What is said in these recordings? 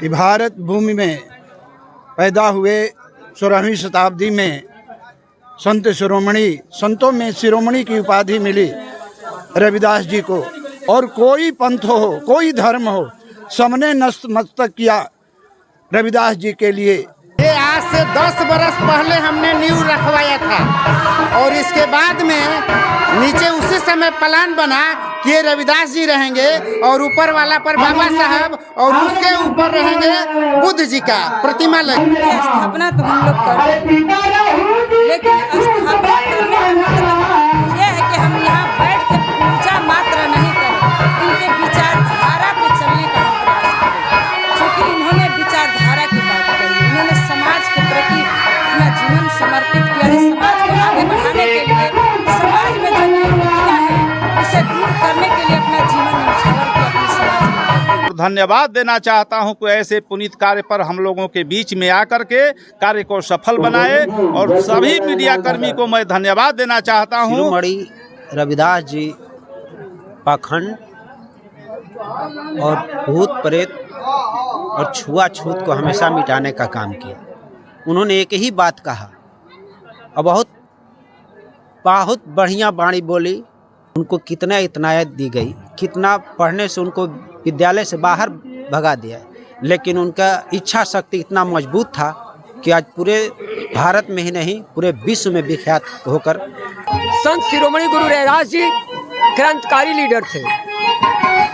कि भारत भूमि में पैदा हुए 16वीं शताब्दी में संतों में शिरोमणि की उपाधि मिली रविदास जी को। और कोई पंथ हो, कोई धर्म हो, सबने नतमस्तक किया रविदास जी के लिए। ये आज से 10 बरस पहले हमने नींव रखवाया था और इसके बाद में नीचे उसी समय प्लान बना कि ये रविदास जी रहेंगे और ऊपर वाला पर बाबा साहब और उसके ऊपर रहेंगे बुद्ध जी का प्रतिमा लगी। स्थापना तो हम लोग कर, लेकिन स्थापना ये है कि हम यहाँ बैठ के पूजा मात्र नहीं करें, उनके विचारधारा पे चलने का प्रयास करें। क्योंकि इन्होंने विचारधारा की बात कही, इन्होंने समाज के प्रति अपना जीवन समर्पित किया है। समाज को आगे बढ़ाने के लिए, समाज में जो कुरीतियां हैं उसे दूर करने के लिए अपना जीवन न्यौछावर किया अपने समाज में। धन्यवाद देना चाहता हूं कि ऐसे पुनीत कार्य पर हम लोगों के बीच में आकर के कार्य को सफल बनाए, और सभी मीडिया कर्मी को मैं धन्यवाद देना चाहता हूं। शिरोमणि रविदास जी पाखंड और भूत प्रेत और छुआछूत को हमेशा मिटाने का काम किया। उन्होंने एक ही बात कहा और बहुत बढ़िया वाणी बोली। उनको कितना इतनायत दी गई, कितना पढ़ने से उनको विद्यालय से बाहर भगा दिया, लेकिन उनका इच्छा शक्ति इतना मजबूत था कि आज पूरे भारत में ही नहीं पूरे विश्व में विख्यात होकर। संत शिरोमणि गुरु रविदास जी क्रांतिकारी लीडर थे,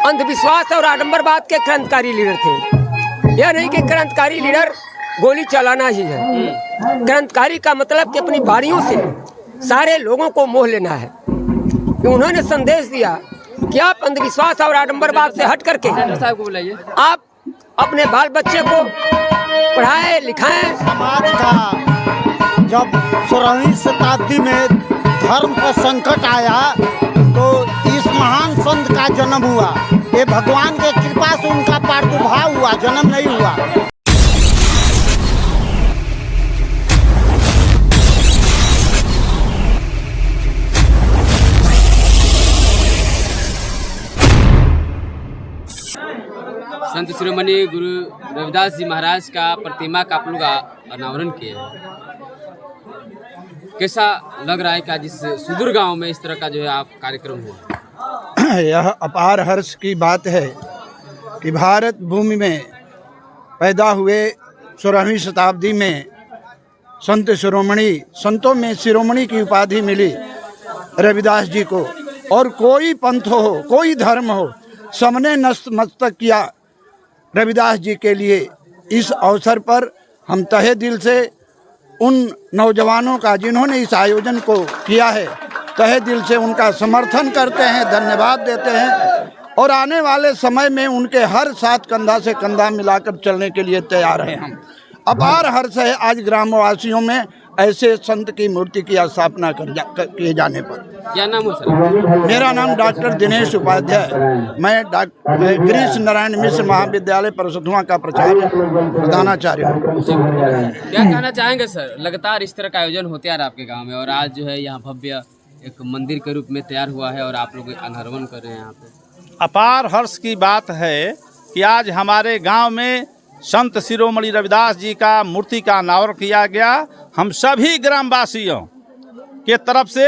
अंधविश्वास और आडंबरवाद के क्रांतिकारी लीडर थे। यह नहीं कि क्रांतिकारी लीडर गोली चलाना ही है। क्रांतिकारी का मतलब कि अपनी बारियों से सारे लोगों को मोह लेना है। उन्होंने संदेश दिया कि आप अंधविश्वास और आडंबरवाद से हट करके आप अपने बाल बच्चे को पढ़ाएं लिखाएं। समाज का जब 16वीं शताब्दी में धर्म का संकट आया तो इस महान संत का जन्म हुआ। ये भगवान के कृपा से उनका प्रादुर्भाव हुआ, जन्म नहीं हुआ। संत शिरोमणि गुरु रविदास जी महाराज का प्रतिमा का आप लोग अनावरण किए हैं। कैसा लग रहा है कि आज इस सुदूर गांव में इस तरह का जो है आप कार्यक्रम हुआ? यह अपार हर्ष की बात है कि भारत भूमि में पैदा हुए 16वीं शताब्दी में संतों में शिरोमणि की उपाधि मिली रविदास जी को। और कोई पंथ हो, कोई धर्म हो, सबने नतमस्तक किया रविदास जी के लिए। इस अवसर पर हम तहे दिल से उन नौजवानों का जिन्होंने इस आयोजन को किया है, तहे दिल से उनका समर्थन करते हैं, धन्यवाद देते हैं। और आने वाले समय में उनके हर साथ कंधा से कंधा मिलाकर चलने के लिए तैयार हैं हम। अपार हर्ष है आज ग्रामवासियों में ऐसे संत की मूर्ति की स्थापना किए जाने पर। क्या नाम हो सर? मेरा नाम डॉक्टर दिनेश उपाध्याय, मैं गिरीश नारायण मिश्र महाविद्यालय परसधुआ का प्राचार्य प्रधानाचार्य हूँ। क्या कहना चाहेंगे सर? लगातार इस तरह का आयोजन होते आ रहा है आपके गांव में, और आज जो है यहाँ भव्य एक मंदिर के रूप में तैयार हुआ है और आप लोग अनावरण कर रहे हैं यहाँ पे। अपार हर्ष की बात है कि आज हमारे गांव में संत शिरोमणि रविदास जी का मूर्ति का अनावरण किया गया। हम सभी ग्रामवासियों के तरफ से,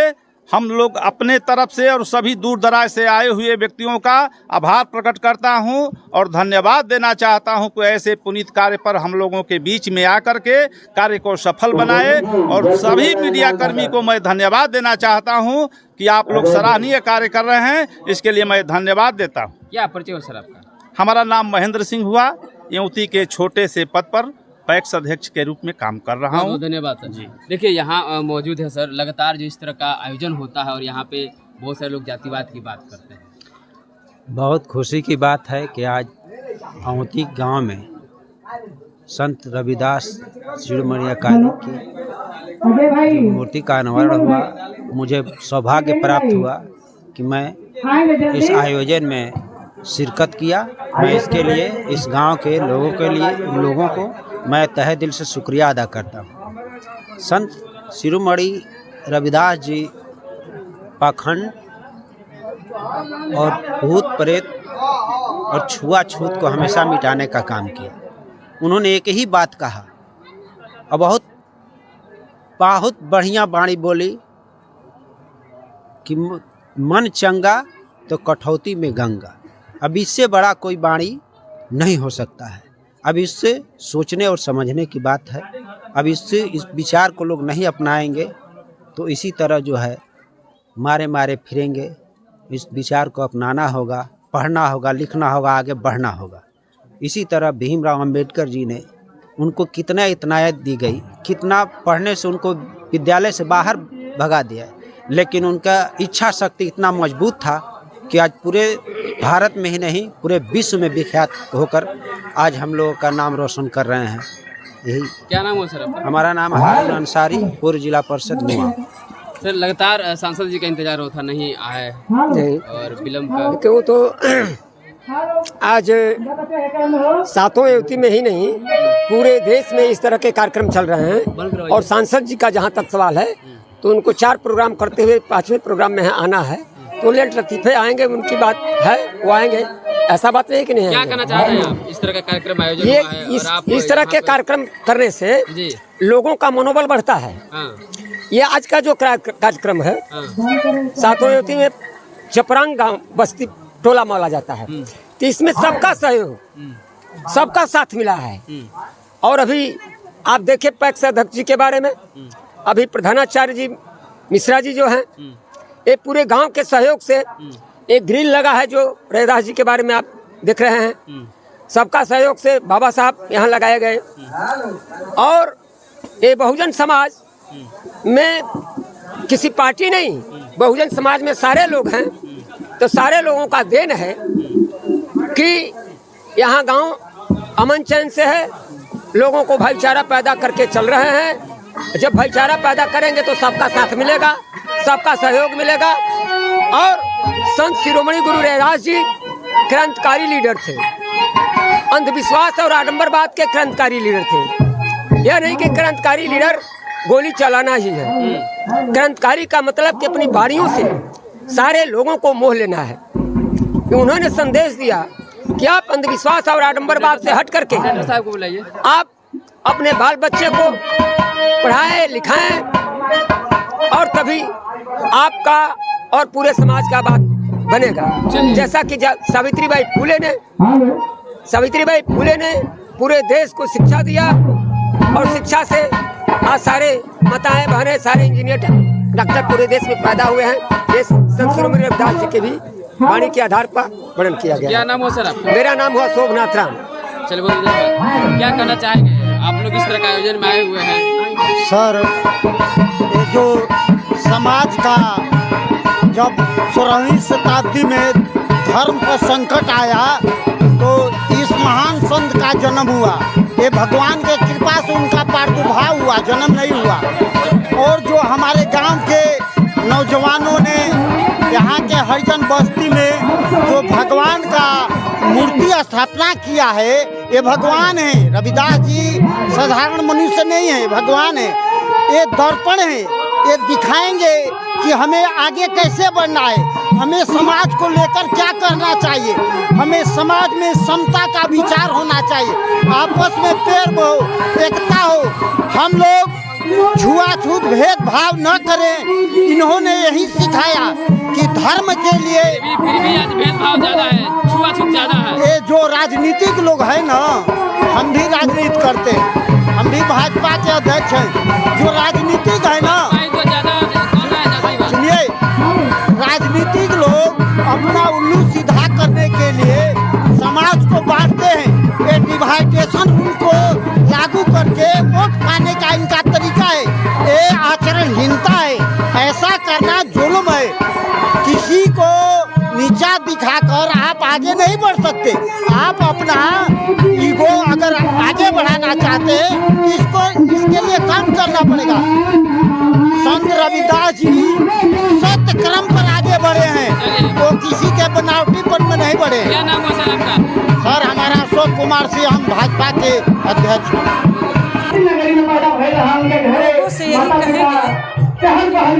हम लोग अपने तरफ से और सभी दूर दराज से आए हुए व्यक्तियों का आभार प्रकट करता हूं और धन्यवाद देना चाहता हूं कि ऐसे पुनीत कार्य पर हम लोगों के बीच में आकर के कार्य को सफल बनाए, और सभी मीडिया कर्मी को मैं धन्यवाद देना चाहता हूं कि आप लोग सराहनीय कार्य कर रहे हैं। इसके लिए मैं धन्यवाद देता हूँ। क्या परिचय हो सर आपका? हमारा नाम महेंद्र सिंह हुआ, यूती के छोटे से पद पर पैक्स अध्यक्ष के रूप में काम कर रहा हूँ। धन्यवाद सर जी। देखिए यहाँ मौजूद है सर, लगातार जो इस तरह का आयोजन होता है और यहाँ पे बहुत सारे लोग जातिवाद की बात करते हैं। बहुत खुशी की बात है कि आज अमौती गांव में संत रविदास शिरोमणि अकाली की मूर्ति का अनावरण हुआ। मुझे सौभाग्य प्राप्त हुआ कि मैं इस आयोजन में शिरकत किया। मैं इसके लिए इस गांव के लोगों को मैं तहे दिल से शुक्रिया अदा करता हूँ। संत शिरोमणि रविदास जी पाखंड और भूत प्रेत और छुआछूत को हमेशा मिटाने का काम किया। उन्होंने एक ही बात कहा और बहुत बढ़िया वाणी बोली कि मन चंगा तो कठौती में गंगा। अब इससे बड़ा कोई वाणी नहीं हो सकता है। अब इससे सोचने और समझने की बात है। अब इससे इस विचार को लोग नहीं अपनाएंगे तो इसी तरह जो है मारे मारे फिरेंगे। इस विचार को अपनाना होगा, पढ़ना होगा, लिखना होगा, आगे बढ़ना होगा। इसी तरह भीमराव अंबेडकर जी ने उनको कितना इतनायत दी गई, कितना पढ़ने से उनको विद्यालय से बाहर भगा दिया, लेकिन उनका इच्छा शक्ति इतना मजबूत था कि आज पूरे भारत में ही नहीं पूरे विश्व में विख्यात होकर आज हम लोगों का नाम रोशन कर रहे हैं। यही क्या नाम हो सर आपका? हमारा नाम हारून अंसारी, पूर्व जिला परिषद नुआ। सर लगातार सांसद जी का इंतजार होता नहीं आए नहीं और विलम्ब का क्यों तो आज सातों युवती में ही नहीं पूरे देश में इस तरह के कार्यक्रम चल रहे हैं। और सांसद जी का जहाँ तक सवाल है तो उनको 4 प्रोग्राम करते हुए 5वें प्रोग्राम में आना है तो लेट लतीफ़े आएंगे, उनकी बात है वो आएंगे, ऐसा बात नहीं कि नहीं क्या आएंगे। कहना चाह रहे हैं आप? इस तरह का कार्यक्रम आयोजन ये हुआ है और आप इस तरह के यहाँ पे- कार्यक्रम करने से जी लोगों का मनोबल बढ़ता है। हाँ ये आज का जो कार्यक्रम है हाँ सातों युवती में चपरांग गांव बस्ती टोला मौला जाता है तो इसमें सबका सहयोग, सबका साथ मिला है। और अभी आप देखिए पैक्स अध्यक्ष जी के बारे में, अभी प्रधानाचार्य जी मिश्रा जी जो हैं ये पूरे गांव के सहयोग से एक ग्रिल लगा है जो रैदास जी के बारे में आप देख रहे हैं। सबका सहयोग से बाबा साहब यहाँ लगाए गए। और ये बहुजन समाज में किसी पार्टी नहीं, बहुजन समाज में सारे लोग हैं तो सारे लोगों का देन है कि यहाँ गांव अमन चैन से है, लोगों को भाईचारा पैदा करके चल रहे हैं। जब भाईचारा पैदा करेंगे तो सबका साथ मिलेगा, सबका सहयोग मिलेगा। और संत शिरोमणि गुरु रैदास जी क्रांतिकारी लीडर थे, अंधविश्वास और आडंबरवाद के क्रांतिकारी लीडर थे। यह नहीं कि क्रांतिकारी लीडर गोली चलाना ही है। क्रांतिकारी का मतलब कि अपनी बाणियों से सारे लोगों को मोह लेना है। उन्होंने संदेश दिया कि आप अंधविश्वास और आडंबरवाद से हट करके साहब को बुलाइए। आप अपने बाल बच्चे को पढ़ाएं लिखाएं और तभी आपका और पूरे समाज का बात बनेगा। जैसा कि सावित्रीबाई फुले ने पूरे देश को शिक्षा दिया और शिक्षा से आज सारे माताएं बहनें सारे इंजीनियर डॉक्टर पूरे देश में पैदा हुए हैं। ये संत शिरोमणि रविदास जी के भी वाणी के आधार पर वर्णन किया गया। क्या नाम हो सर आपका? मेरा नाम हुआ शोभनाथ राम। चलिए बहुत धन्यवाद। क्या कहना चाहेंगे आप लोग इस तरह का आयोजन में आए हुए हैं? सर ये जो समाज का जब 16वीं शताब्दी में धर्म पर संकट आया तो इस महान संत का जन्म हुआ। ये भगवान के कृपा से उनका प्रादुर्भाव हुआ, जन्म नहीं हुआ। और जो हमारे गांव के नौजवानों ने यहाँ के हरिजन बस्ती में जो भगवान का मूर्ति स्थापना किया है, ये भगवान है। रविदास जी साधारण मनुष्य नहीं है, भगवान है। ये दर्पण है, ये दिखाएंगे कि हमें आगे कैसे बढ़ना है, हमें समाज को लेकर क्या करना चाहिए, हमें समाज में समता का विचार होना चाहिए, आपस में प्रेम हो, एकता हो, हम लोग छुआछूत भेदभाव न करें। इन्होंने यही सिखाया कि धर्म के लिए फिर भी आज भेदभाव ज्यादा है, छुआछूत ज्यादा है। ये जो राजनीतिक लोग हैं ना, हम भी राजनीति करते हैं, हम भी भाजपा के अध्यक्ष हैं। जो राजनीतिक है ना, सुनिए, राजनीतिक लोग अपना उल्लू सीधा करने के लिए समाज को बांटते हैं। ये डिवाइडेशन रूल को लागू करके वोट पाने का इनका तरीका है। ये आचरणहीनता है, ऐसा करना जुल्म है। किसी को नीचा दिखाकर आप आगे नहीं बढ़ सकते। आप अपना ईगो अगर आगे बढ़ाना चाहते हैं तो इसके लिए काम करना पड़ेगा। संत रविदास जी सत्य क्रम पर आगे बढ़े हैं, तो किसी के बनावटीपन में नहीं बढ़े। क्या नाम है सर आपका? सर हमारा अशोक कुमार सिंह, हम भाजपा के अध्यक्ष हैं। लोगों से यही कहेंगे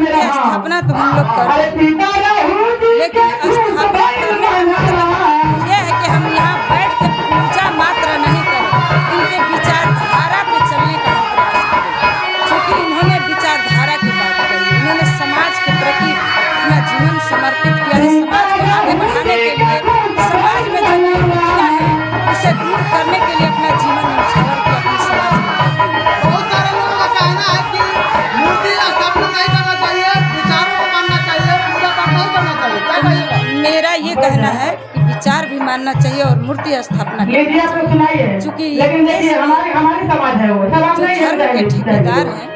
कि स्थापना तो हम लोग करें, लेकिन स्थापना करने का मतलब यह है कि हम यहाँ बैठ के पूजा मात्र नहीं करें, इनके करने के लिए अपना जीवन न्यौछावर किया अपने समाज में। बहुत सारे लोगों का कहना है कि मूर्ति स्थापना नहीं करना चाहिए, विचारों को मानना चाहिए, पूजा पाठ नहीं करना चाहिए, क्या कहिएगा? मेरा ये कहना है कि विचार भी मानना चाहिए और मूर्ति स्थापना करना चाहिए। चूँकि ये देश में जो धर्म के ठेकेदार हैं,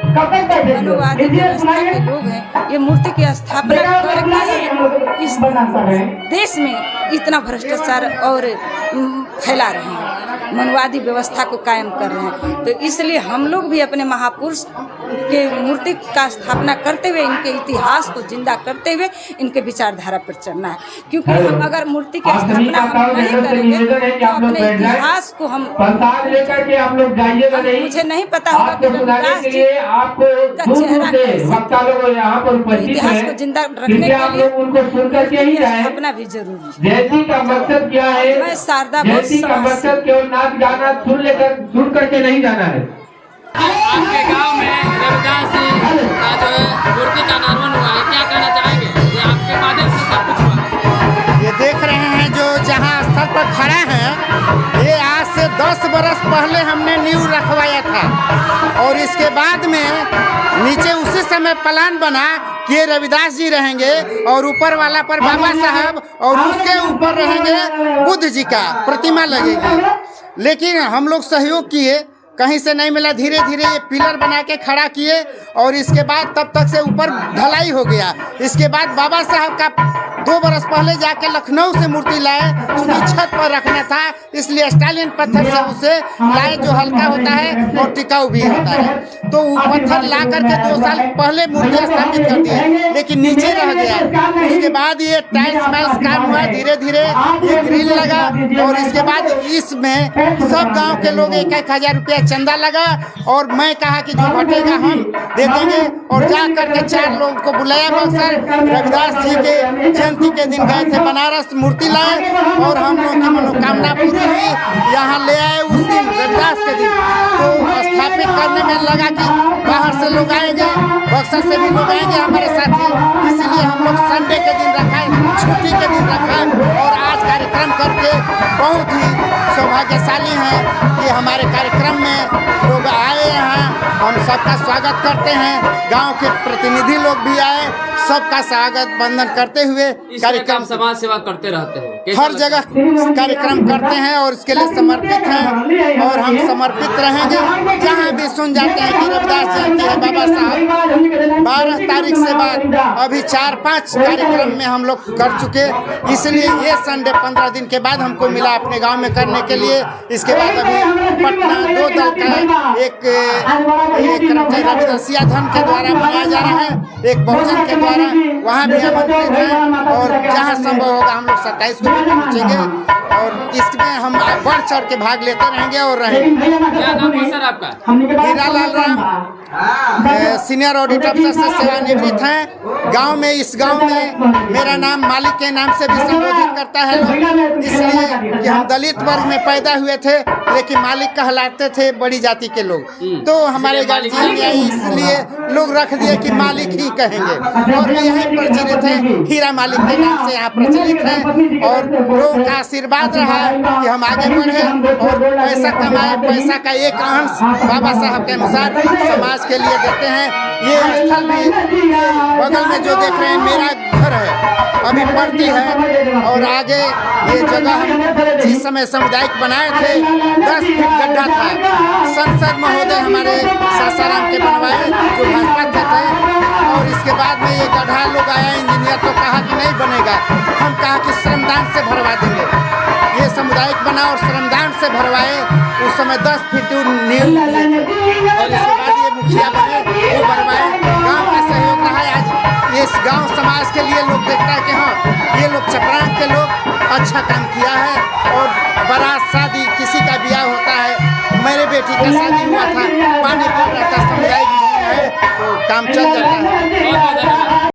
मनुवादी व्यवस्था के लोग हैं, ये मूर्ति की स्थापना करके ही इस देश में इतना भ्रष्टाचार और फैला रहे हैं, मनुवादी व्यवस्था को कायम कर रहे हैं। तो इसलिए हम लोग भी अपने महापुरुष के मूर्ति का स्थापना करते हुए, इनके इतिहास को जिंदा करते हुए इनके विचारधारा पर चलना है। क्योंकि हम अगर मूर्ति की स्थापना हम नहीं करेंगे तो अपने इतिहास को हम मुझे नहीं पता होगा कि रविदास जी का चेहरा कैसा। इतिहास को जिंदा रखने के लिए स्थापना भी जरूरी है। मैं शारदा केवल नाच गाना सुन करके नहीं जाना है। आपके गांव में रविदास जी का जो है मूर्ति का अनावरण हुआ है, क्या कहना चाहेंगे? ये आपके माध्यम से सब कुछ हुआ। ये देख रहे हैं जो जहाँ स्थल पर खड़ा है, ये आज से 10 बरस पहले हमने नींव रखवाया था और इसके बाद में नीचे उसी समय प्लान बना कि ये रविदास जी रहेंगे और ऊपर वाला पर बाबा साहब और उसके ऊपर रहेंगे बुद्ध जी का प्रतिमा लगेगी। लेकिन हम लोग सहयोग किए, कहीं से नहीं मिला, धीरे धीरे ये पिलर बना के खड़ा किए और इसके बाद तब तक से ऊपर ढलाई हो गया। इसके बाद बाबा साहब का 2 बरस पहले जाके लखनऊ से मूर्ति लाए, क्योंकि छत पर रखना था, इसलिए स्टालियन पत्थर से उसे लाए जो हल्का होता है और टिकाऊ भी होता है। तो वो पत्थर ला करके 2 साल पहले मूर्ति स्थापित कर दिए, लेकिन नीचे रह गया। उसके बाद ये टाइल्स माइल्स काम हुआ, धीरे धीरे ये ग्रिल लगा और इसके बाद इसमें सब गाँव के लोग 1-1 हज़ार रुपया चंदा लगा और मैं कहा कि जो घटेगा हम दे देंगे और जा करके 4 लोगों को बुलाया। बक्सर रविदास जी के जयंती के दिन गए थे बनारस, मूर्ति लाए और हम लोगों की मनोकामना पूरी हुई। यहाँ ले आए उस दिन रविदास के दिन, तो स्थापित करने में लगा कि बाहर से लोग आएंगे, बक्सर से भी लोग आएंगे हमारे साथी, इसलिए हम लोग संडे के दिन रखा, छुट्टी के दिन रखा और आज कार्यक्रम करके बहुत ही सौभाग्यशाली हैं कि हमारे कार्यक्रम में लोग आए हैं। हम सबका स्वागत करते हैं, गांव के प्रतिनिधि लोग भी आए, सबका स्वागत बंदन करते हुए कार्यक्रम समाज सेवा करते रहते हैं, हर जगह कार्यक्रम करते हैं और इसके लिए समर्पित हैं और हम समर्पित रहेंगे। जहाँ भी सुन जाते हैं कि रविदास जयंती है, बाबा साहब 12 तारीख से बाद अभी 4-5 कार्यक्रम में हम लोग कर चुके, इसलिए ये संडे 15 दिन के बाद हमको मिला अपने गांव में करने के लिए। इसके बाद अभी पटना 2 दल का एक रविदासिया धन के द्वारा बनाया जा रहा है, एक बहुजन के द्वारा, वहाँ भी आमंत्रित हैं और जहाँ संभव होगा हम लोग 27 को भी पहुँचेंगे और इसमें हम बढ़ चढ़ के भाग लेते रहेंगे और रहेंगे। क्या नाम है सर आपका? हीरालाल राम, सीनियर ऑडिटर अफसर से सेवानिवृत्त हैं। गांव में, इस गांव में मेरा नाम मालिक के नाम से भी संबोधित करता है, इसलिए कि हम दलित वर्ग में पैदा हुए थे लेकिन मालिक कहलाते थे बड़ी जाति के लोग, तो हमारे गार्जियन ने इसलिए लोग रख दिए कि मालिक ही कहेंगे और यही प्रचलित है, हीरा मालिक के नाम से यहाँ प्रचलित है और लोगों का आशीर्वाद रहा कि हम आगे बढ़े और पैसा कमाए, पैसा का एक अंश बाबा साहब के अनुसार समाज के लिए देते हैं। ये स्थल भी बगल में जो देख रहे हैं मेरा घर है, अभी पड़ती है और आगे ये जगह हम जिस समय सामुदायिक बनाए थे 10 फीट गड्ढा था, संसद महोदय हमारे सासाराम के बनवाए जो भाजपा के थे और इसके बाद में ये गड्ढा लोग आया, इंजीनियर तो कहा कि नहीं बनेगा, हम कहा कि श्रमदान से भरवा देंगे। ये सामुदायिक बना और श्रमदान से भरवाए, उस समय 10 फीट नींव और इसके बाद ये मुखिया बने, वो बनवाए, गांव का सहयोग रहा है। आज इस गांव समाज के लिए लोग देखता है कि हाँ ये लोग चपरांग के लोग अच्छा काम किया है और बारात शादी किसी का ब्याह होता है, मेरे बेटी का शादी हुआ था, पानी पड़ रहा था, सामुदायिक है तो काम चल जाता है।